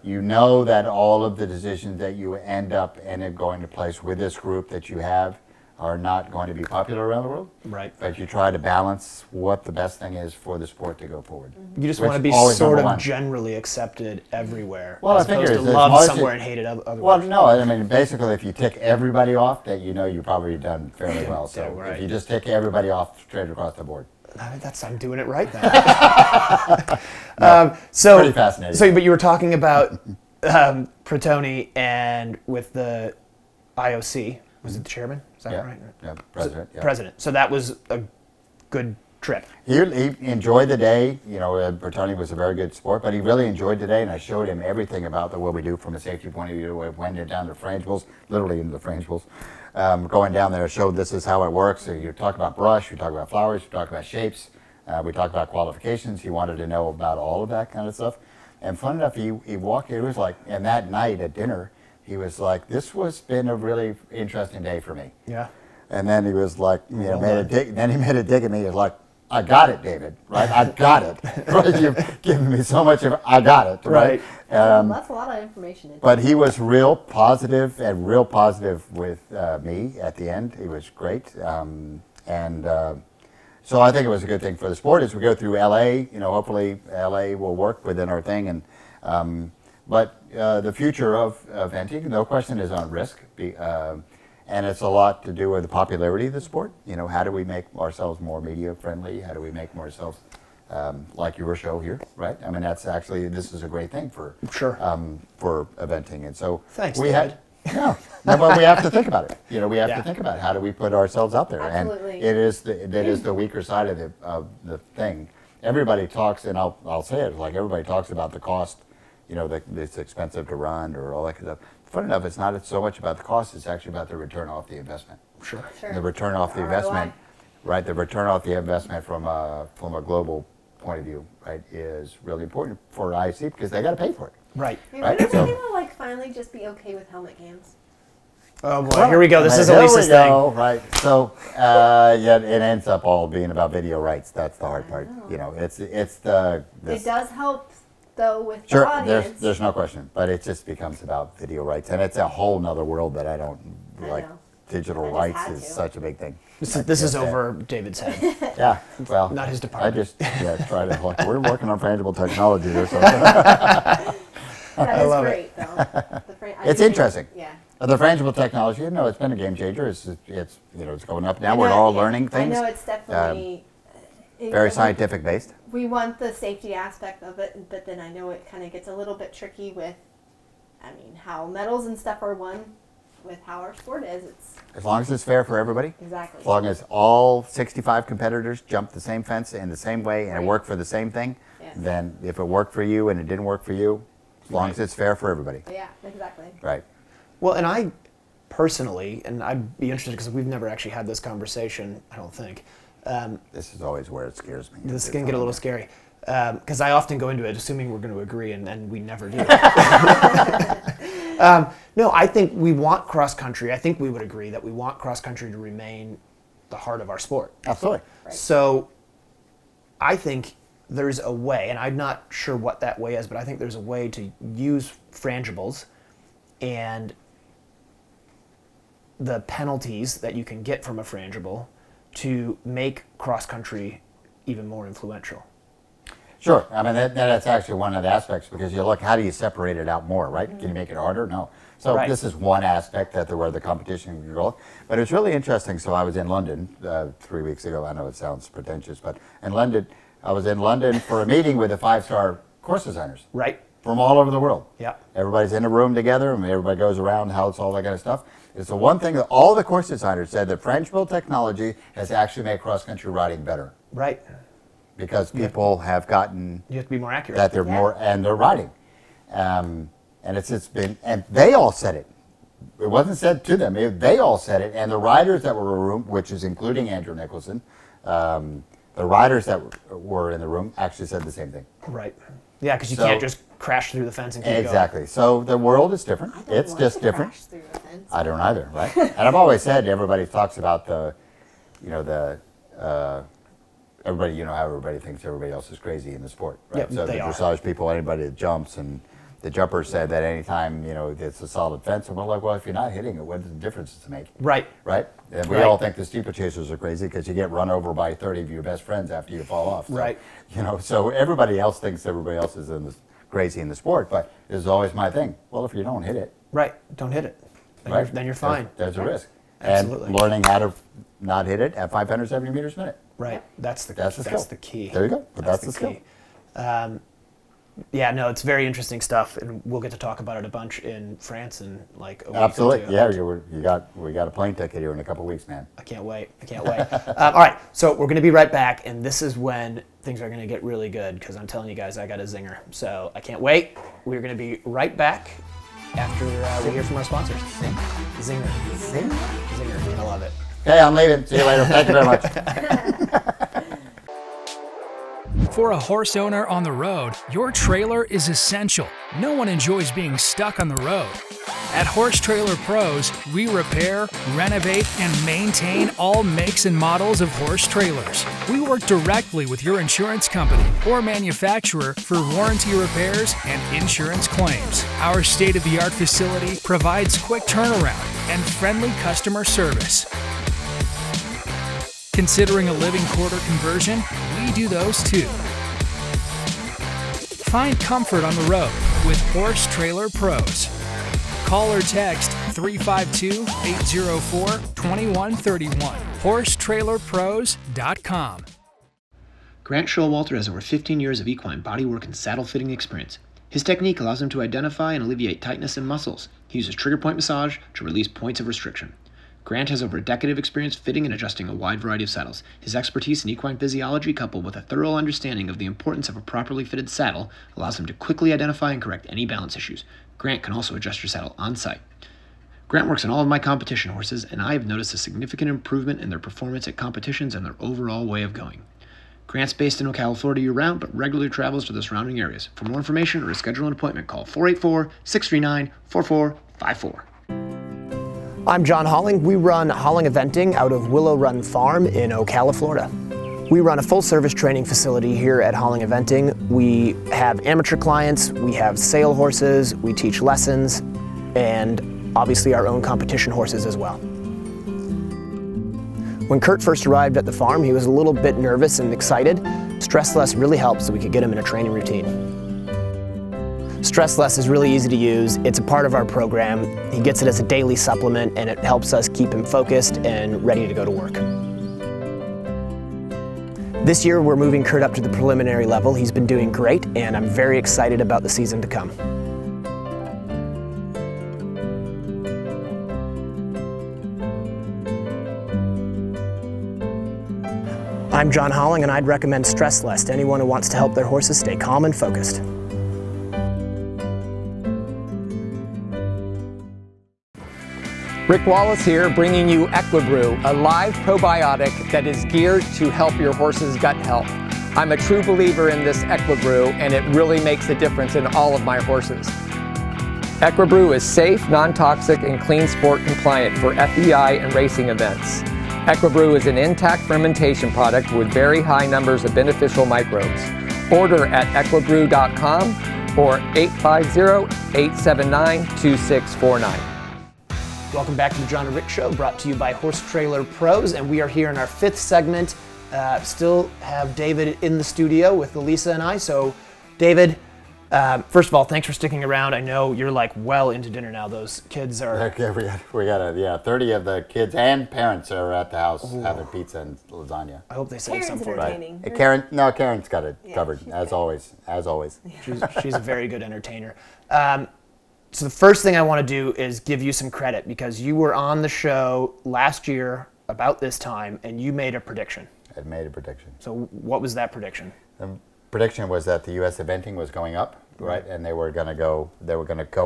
You know that all of the decisions that you end up going to place with this group that you have are not going to be popular around the world. Right. But you try to balance what the best thing is for the sport to go forward. You just want to be sort of generally accepted everywhere. Well, as opposed to loved somewhere and hated otherwise. Well, no, I mean, basically, if you tick everybody off, that you've probably done fairly well. So right. If you just tick everybody off straight across the board. I'm doing it right then. Pretty fascinating. So, but you were talking about Bertoni and with the IOC. Was it the chairman? Is that right? Yeah, president. President. So that was a good trip. He enjoyed the day. Bertoni was a very good sport, but he really enjoyed the day, and I showed him everything about what we do from a safety point of view. We went down to Frangibles, literally into the Frangibles. Going down there, I showed this is how it works. So you talk about brush, you talk about flowers, you talk about shapes, we talked about qualifications. He wanted to know about all of that kind of stuff. And fun enough, he walked, it was like, and that night at dinner, he was like, this was been a really interesting day for me. Yeah. And then he was like, then he made a dig at me. He was like, I got it, David, right? I got it. Right? You've given me so much of I got it, right? That's a lot of information. But he was real positive with me at the end. He was great. So I think it was a good thing for the sport as we go through LA. Hopefully LA will work within our thing. But the future of eventing, no question, is on risk. And it's a lot to do with the popularity of the sport. How do we make ourselves more media friendly? How do we make ourselves like your show here, right? I mean, this is a great thing for eventing. And so thanks, we David. but we have to think about it. We have to think about how do we put ourselves out there. Absolutely. And it is the weaker side of the thing. Everybody talks, and I'll say it, like everybody talks about the cost. That it's expensive to run or all that kind of stuff. Fun enough, it's not so much about the cost, it's actually about the return off the investment. Sure. And the return off the investment, right? The return off the investment from a global point of view, right, is really important for IC because they got to pay for it. Right. Right. When are we gonna finally just be okay with helmet cams? Oh boy, here we go. This is Elisa's thing. Right. So it ends up all being about video rights. That's the hard part. It's the. It does help. Though with sure, the audience. There's no question, but it just becomes about video rights, and it's a whole nother world that I don't like. Digital rights is such a big thing. This is over David's head. Yeah, well, not his department. I just try to we're working on frangible technology or something. That is great, though. It's interesting. Yeah. The frangible technology, it's been a game changer. It's going up now. We're all learning things. I know it's definitely. Very scientific based. We want the safety aspect of it, but then I know it kind of gets a little bit tricky with, how medals and stuff are won with how our sport is. As long as it's fair for everybody. Exactly. As long as all 65 competitors jump the same fence in the same way and it worked for the same thing, then if it worked for you and it didn't work for you, as long as it's fair for everybody. Yeah, exactly. Right. Well, and I personally, and I'd be interested because we've never actually had this conversation, I don't think. This is always where it scares me. This can get a little scary because I often go into it assuming we're going to agree, and we never do. No, I think we want cross country. I think we would agree that we want cross country to remain the heart of our sport. Absolutely. Right. So I think there's a way, and I'm not sure what that way is, but I think there's a way to use frangibles and the penalties that you can get from a frangible to make cross-country even more influential. Sure. I mean, that's actually one of the aspects because you look, how do you separate it out more, right? Can you make it harder? No. So this is one aspect where the competition can go. But it's really interesting. So I was in London 3 weeks ago. I know it sounds pretentious, but I was in London for a meeting with the 5-star course designers. Right. From all over the world. Yeah. Everybody's in a room together, and everybody goes around, how it's all that kind of stuff. It's the one thing that all the course designers said that frangible technology has actually made cross-country riding better. Right. Because people have gotten... You have to be more accurate. That they're more... And they're riding. And it's been... And they all said it. It wasn't said to them. They all said it. And the riders that were in the room, which is including Andrew Nicholson, the riders that were in the room actually said the same thing. Right. Yeah, because you can't just crash through the fence and keep going. Exactly. So the world is different. It's just different. I don't either, right? And I've always said, everybody talks about everybody, how everybody thinks everybody else is crazy in the sport, right? Yeah, so the dressage people, anybody that jumps, and the jumper said that anytime, it's a solid fence, and we're like, well, if you're not hitting it, what difference does it make? Right. Right? And we all think the steeplechasers are crazy because you get run over by 30 of your best friends after you fall off. So, right. So everybody else thinks everybody else is crazy in the sport, but this is always my thing. Well, if you don't hit it. Right. Don't hit it. Then you're fine. There's a risk. Absolutely. And learning how to not hit it at 570 meters a minute. Right. That's the skill. That's the key. There you go. But that's the skill. Yeah, no, it's very interesting stuff, and we'll get to talk about it a bunch in France in like a week Absolutely. or two. Yeah, we got a plane ticket here in a couple weeks, man. I can't wait. All right, so we're going to be right back, and this is when things are going to get really good because I'm telling you guys I got a zinger. So I can't wait. We're going to be right back after we hear from our sponsors. Zinger. I love it. Okay, I'm leaving. See you later. Thank you very much. For a horse owner on the road, your trailer is essential. No one enjoys being stuck on the road. At Horse Trailer Pros, we repair, renovate, and maintain all makes and models of horse trailers. We work directly with your insurance company or manufacturer for warranty repairs and insurance claims. Our state-of-the-art facility provides quick turnaround and friendly customer service. Considering a living quarter conversion? We do those too. Find comfort on the road with Horse Trailer Pros. Call or text 352-804-2131. HorseTrailerPros.com. Grant Showalter has over 15 years of equine bodywork and saddle fitting experience. His technique allows him to identify and alleviate tightness in muscles. He uses trigger point massage to release points of restriction. Grant has over a decade of experience fitting and adjusting a wide variety of saddles. His expertise in equine physiology, coupled with a thorough understanding of the importance of a properly fitted saddle, allows him to quickly identify and correct any balance issues. Grant can also adjust your saddle on site. Grant works on all of my competition horses, and I have noticed a significant improvement in their performance at competitions and their overall way of going. Grant's based in Ocala, Florida year-round, but regularly travels to the surrounding areas. For more information or to schedule an appointment, call 484-639-4454. I'm John Holling. We run Holling Eventing out of Willow Run Farm in Ocala, Florida. We run a full-service training facility here at Holling Eventing. We have amateur clients, we have sale horses, we teach lessons, and obviously our own competition horses as well. When Kurt first arrived at the farm, he was a little bit nervous and excited. Stress Less really helped so we could get him in a training routine. Stress Less is really easy to use. It's a part of our program. He gets it as a daily supplement, and it helps us keep him focused and ready to go to work. This year, we're moving Kurt up to the preliminary level. He's been doing great, and I'm very excited about the season to come. I'm John Holling, and I'd recommend Stress Less to anyone who wants to help their horses stay calm and focused. Rick Wallace here, bringing you Equibrew, a live probiotic that is geared to help your horse's gut health. I'm a true believer in this Equibrew, and it really makes a difference in all of my horses. Equibrew is safe, non-toxic, and clean sport compliant for FEI and racing events. Equibrew is an intact fermentation product with very high numbers of beneficial microbes. Order at equibrew.com or 850-879-2649. Welcome back to the Jon and Rick Show, brought to you by Horse Trailer Pros, and we are here in our fifth segment. Still have David in the studio with Elisa and I. So, David, first of all, thanks for sticking around. I know you're like well into dinner now. Those kids are. We got 30 of the kids and parents are at the house having pizza and lasagna. I hope they save some for you. entertaining. Karen's got it covered as always. She's a very good entertainer. So the first thing I want to do is give you some credit because you were on the show last year about this time and you made a prediction. I made a prediction. So what was that prediction? The prediction was that the U.S. eventing was going up, right? And they were going to go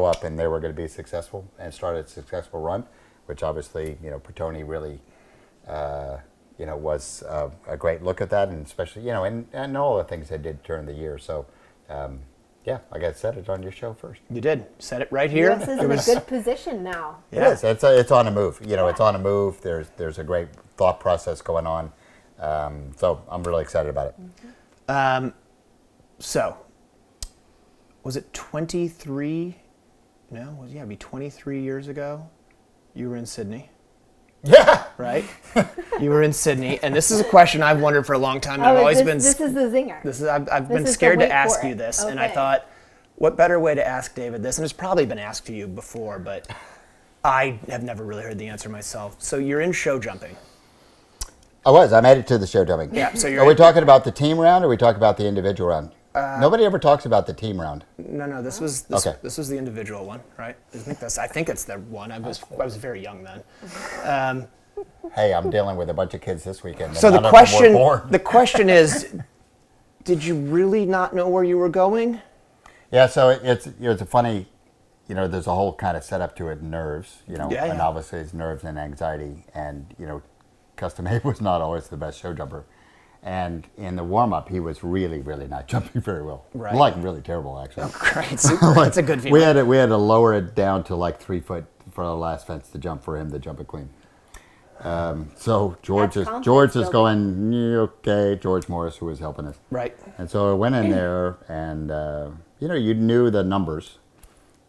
up and they were going to be successful and start a successful run, which obviously, Bertoni really, was a great look at that, and especially, and all the things they did during the year. So, yeah, I got to set it on your show first. You did. Set it right here. US is in a good position now. Yeah. It is. It's on a move. It's on a move. There's a great thought process going on. So I'm really excited about it. Mm-hmm. So, was it 23? No, it'd be 23 years ago. You were in Sydney. Yeah. Right? You were in Sydney, and this is a question I've wondered for a long time. This is the zinger. I've been scared to ask you this, and I thought, what better way to ask David this? And it's probably been asked to you before, but I have never really heard the answer myself. So you're in show jumping. I made it to the show jumping. Yeah. So are we talking about the team round, or are we talking about the individual round? Nobody ever talks about the team round. No, this was the individual one, right? I think it's the one. I was very young then. Hey, I'm dealing with a bunch of kids this weekend. So the question is, did you really not know where you were going? Yeah, so it's a funny, there's a whole kind of setup to it, nerves, and obviously it's nerves and anxiety, and Custom A was not always the best show jumper. And in the warm-up, he was really, really not jumping very well. Right. Like, really terrible, actually. Oh, great. Super. That's a good feeling. We had to lower it down to like 3 foot for the last fence to jump for him to jump it clean. So George is going, okay, George Morris, who was helping us. Right. And so I went in there, and, you knew the numbers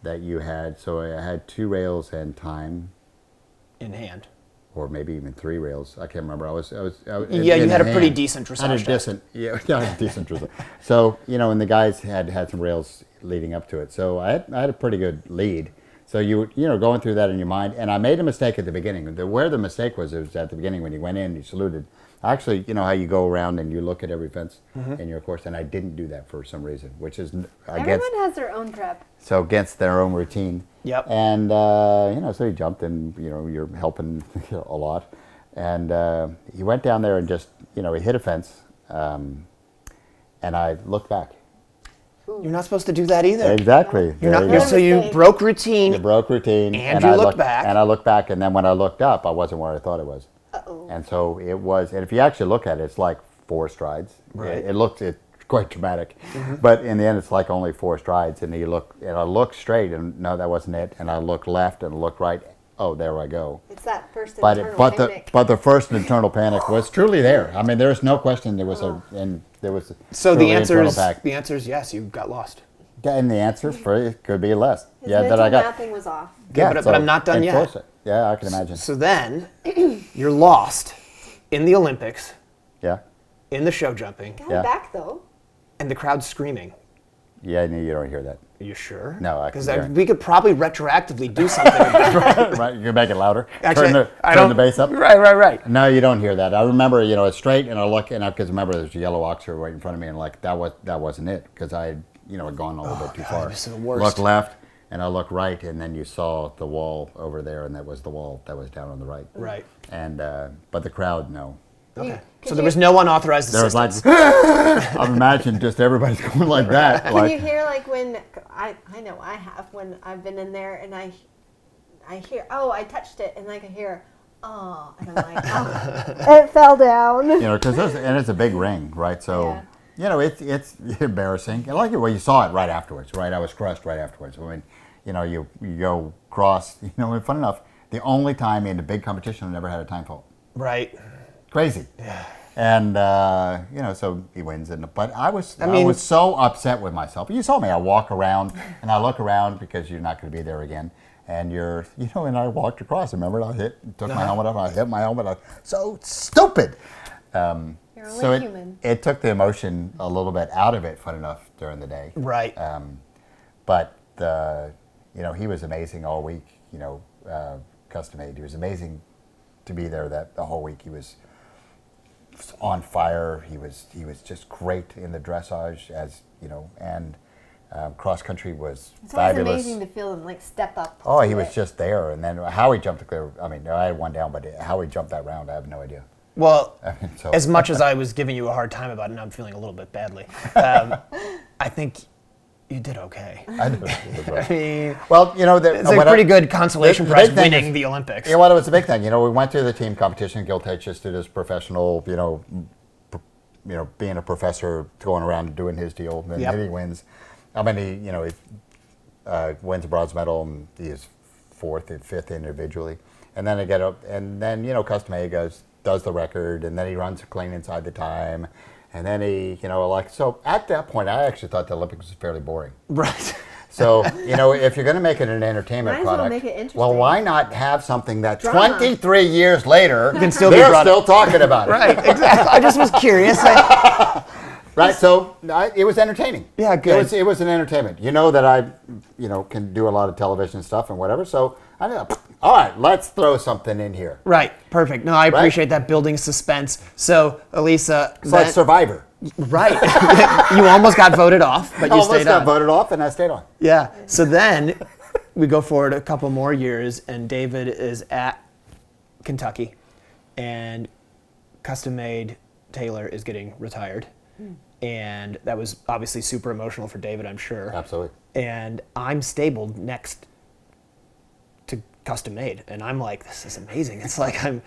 that you had. So I had 2 rails and time. In hand. Or maybe even 3 rails. I can't remember. You had a pretty decent dressage. A decent dressage. So, and the guys had some rails leading up to it. So I had a pretty good lead. So you going through that in your mind. And I made a mistake at the beginning. Where the mistake was, it was at the beginning when you went in, you saluted. Actually, how you go around and you look at every fence in your course, and I didn't do that for some reason, which is everyone has their own prep. So against their own routine. Yep. And so he jumped, and you're helping a lot, and he went down there and just he hit a fence, and I looked back. You're not supposed to do that either. Exactly. So you broke routine. You broke routine. And you looked back. And I looked back, and then when I looked up, I wasn't where I thought it was. Uh-oh. And so it was, and if you actually look at it, it's like 4 strides. Right. It's quite dramatic. But in the end, it's like only 4 strides. And I looked straight, and no, that wasn't it. And I looked left and looked right. Oh, there I go. It's that first internal panic. But the first internal panic was truly there. I mean, there's no question there was So the answer is yes, you got lost. And the answer for it could be less. His mental mapping was off. Yeah, but I'm not done yet. Yeah, I can imagine. So then, you're lost in the Olympics. Yeah. In the show jumping. Got back though. And the crowd's screaming. Yeah, you don't hear that. Are you sure? No, because we could probably retroactively do something about it. Right, you can make it louder. Actually, turn the bass up. Right. No, you don't hear that. I remember, it's straight, and I look, and because remember there's a yellow oxer right in front of me, and like that wasn't it, because I had gone a little bit too far. This is the worst. Look left, and I look right, and then you saw the wall over there, and that was the wall that was down on the right. Right. And but the crowd, no. Okay. So there was no unauthorized assistance. There was like, I imagine just everybody's going like that. Can you hear like when I know I have when I've been in there and I hear I touched it and I can hear and I'm like it fell down. Because it's a big ring, right? So it's embarrassing. And you saw it right afterwards, right? I was crushed right afterwards. I mean, you go cross. And fun enough, the only time in a big competition I never had a time fault. Right. Crazy. Yeah. And so he wins. But I was so upset with myself. You saw me. I walk around and I look around because you're not going to be there again. And and I walked across. Remember, took my helmet off. I hit my helmet. So stupid. You're only human. It took the emotion a little bit out of it. Fun enough during the day. Right. But he was amazing all week. Custom made. He was amazing to be there the whole week. He was on fire. He was just great in the dressage, and cross country was fabulous. It's amazing to feel him step up. Oh, he was just there, and then how he jumped the clear. I mean, I had one down, but how he jumped that round, I have no idea. Well, as much as I was giving you a hard time about it, and I'm feeling a little bit badly. I think you did okay. I did. I mean, it's a pretty good consolation prize winning the Olympics. Yeah, it was a big thing. We went through the team competition. Gil-Tate just did his professional, being a professor, going around and doing his deal, and then he wins. I mean, he wins a bronze medal, and he is 4th and 5th individually. And then Custom A does the record, and then he runs clean inside the time. And then he, so at that point, I actually thought the Olympics was fairly boring. Right. So, if you're going to make it an entertainment product, make it interesting. well, why not have something that 23 years later, they're still talking about it? Right, exactly. I just was curious. Right, so it was entertaining. Yeah, good. It was an entertainment. That I, can do a lot of television stuff and whatever, so I all right, let's throw something in here. Right. Perfect. No, I appreciate that building suspense. So, Elisa. It's like Survivor. Right. You almost got voted off, but you stayed on. Almost got voted off, and I stayed on. Yeah. So then we go forward a couple more years, and David is at Kentucky, and custom-made Taylor is getting retired. And that was obviously super emotional for David, I'm sure. Absolutely. And I'm stabled next to custom made, and I'm like, this is amazing. It's like I'm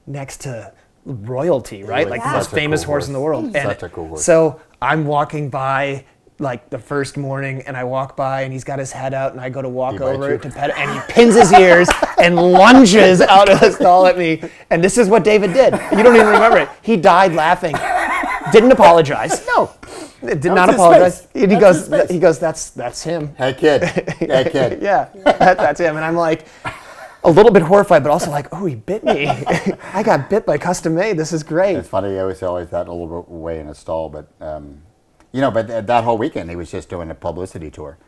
next to royalty, right? Like the most famous horse in the world. Such a cool horse. So I'm walking by like the first morning, and I walk by, and he's got his head out, and I go to walk over to pet it, and he pins his ears and lunges out of the stall at me. And this is what David did. You don't even remember it. He died laughing. Didn't apologize. No. Did not apologize. And he goes, that's him. Hey, kid. Hey, kid. Yeah, that's him. And I'm like, a little bit horrified, but also like, oh, he bit me. I got bit by custom made. This is great. It's funny. I always that a little bit away in a stall, but but that whole weekend he was just doing a publicity tour.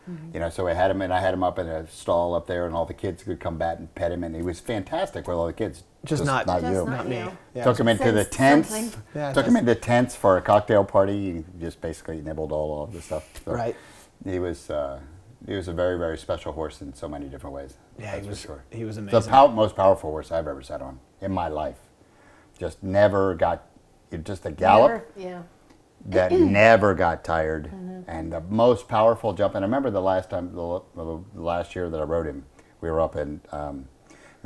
So I had him up in a stall up there, and all the kids could come back and pet him, and he was fantastic with all the kids. Just not you. Not me. Yeah. Took him into the tents. Yeah, took him into tents for a cocktail party. He just basically nibbled all of the stuff. So right. He was a very, very special horse in so many different ways. Yeah, that's for sure. He was amazing. The most powerful horse I've ever sat on in my life. Just never got, just a gallop. That never got tired, and the most powerful jump. And I remember the last year that I rode him, we were up in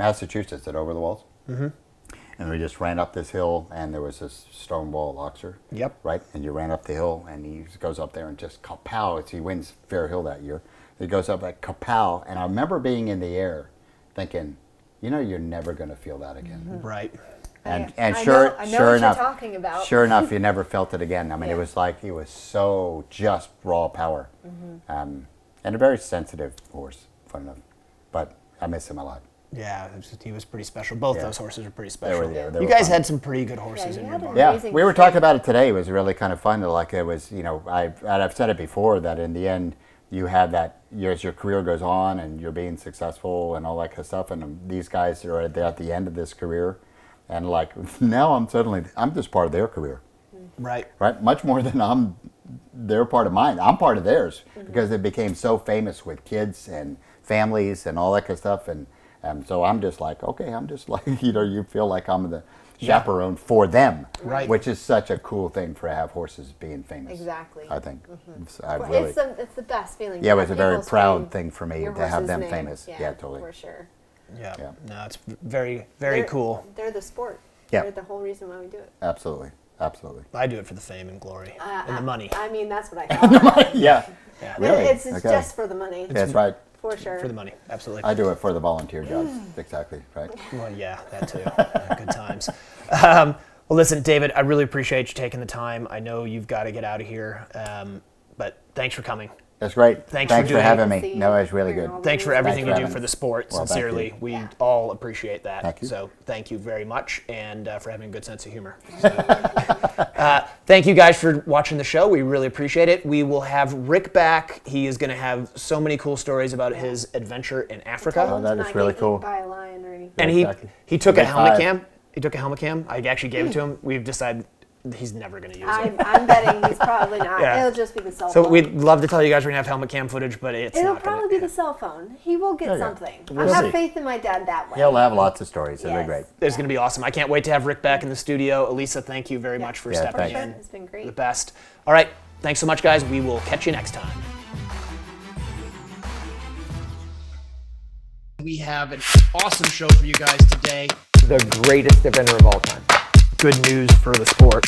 Massachusetts at Over the Walls, and we just ran up this hill, and there was this stone wall, Oxer. Yep. Right, and you ran up the hill, and he goes up there and just kapow. He wins Fair Hill that year. He goes up like kapow, and I remember being in the air, thinking, you're never going to feel that again. Right. And sure enough, talking about. Sure enough, you never felt it again. I mean, it was like he was so just raw power, and a very sensitive horse, fun enough. But I miss him a lot. Yeah, he was pretty special. Both those horses are pretty special. They you guys had some pretty good horses in your barn. Yeah, we were talking about it today. It was really kind of fun. Like it was, I've said it before that in the end, you have that as your career goes on and you're being successful and all that kind of stuff. And these guys are at the end of this career. And like now I'm just part of their career. Right. Right. Much more than they're part of mine. I'm part of theirs because it became so famous with kids and families and all that kind of stuff. And so I'm just like, okay, you feel like I'm the chaperone for them. Right. Which is such a cool thing to have horses being famous. Exactly. I think. It's the best feeling. Yeah, it was a very proud thing for me to have them famous. Yeah, totally. For sure. Yeah. No, it's very, very cool. They're the sport. Yeah. They're the whole reason why we do it. Absolutely. I do it for the fame and glory and the money. I mean, that's what I thought. Yeah. Really? It's just for the money. That's right. For sure. For the money, absolutely. I do it for the volunteer jobs. Exactly, right? Well, yeah, that too. Good times. Well, listen, David, I really appreciate you taking the time. I know you've got to get out of here, but thanks for coming. That's great. Thanks for having me. No, it was really good. Thanks for everything you do for the sport. Well, sincerely, we all appreciate that. Thank you. So thank you very much, and for having a good sense of humor. So, thank you guys for watching the show. We really appreciate it. We will have Rick back. He is going to have so many cool stories about his adventure in Africa. Oh, that is really cool. By a lion or anything. And he took a helmet cam. He took a helmet cam. I actually gave it to him. We've decided he's never going to use it. I'm betting he's probably not. It'll just be the cell phone. So we'd love to tell you guys we're going to have helmet cam footage, but it'll probably be the cell phone. He will get something. We'll I have see. faith in my dad that way. He'll have lots of stories. It'll be great. It's going to be awesome. I can't wait to have Rick back in the studio. Elisa, thank you very much for stepping in. It's been great. The best. All right. Thanks so much, guys. We will catch you next time. We have an awesome show for you guys today. The greatest eventer of all time. Good news for the sport.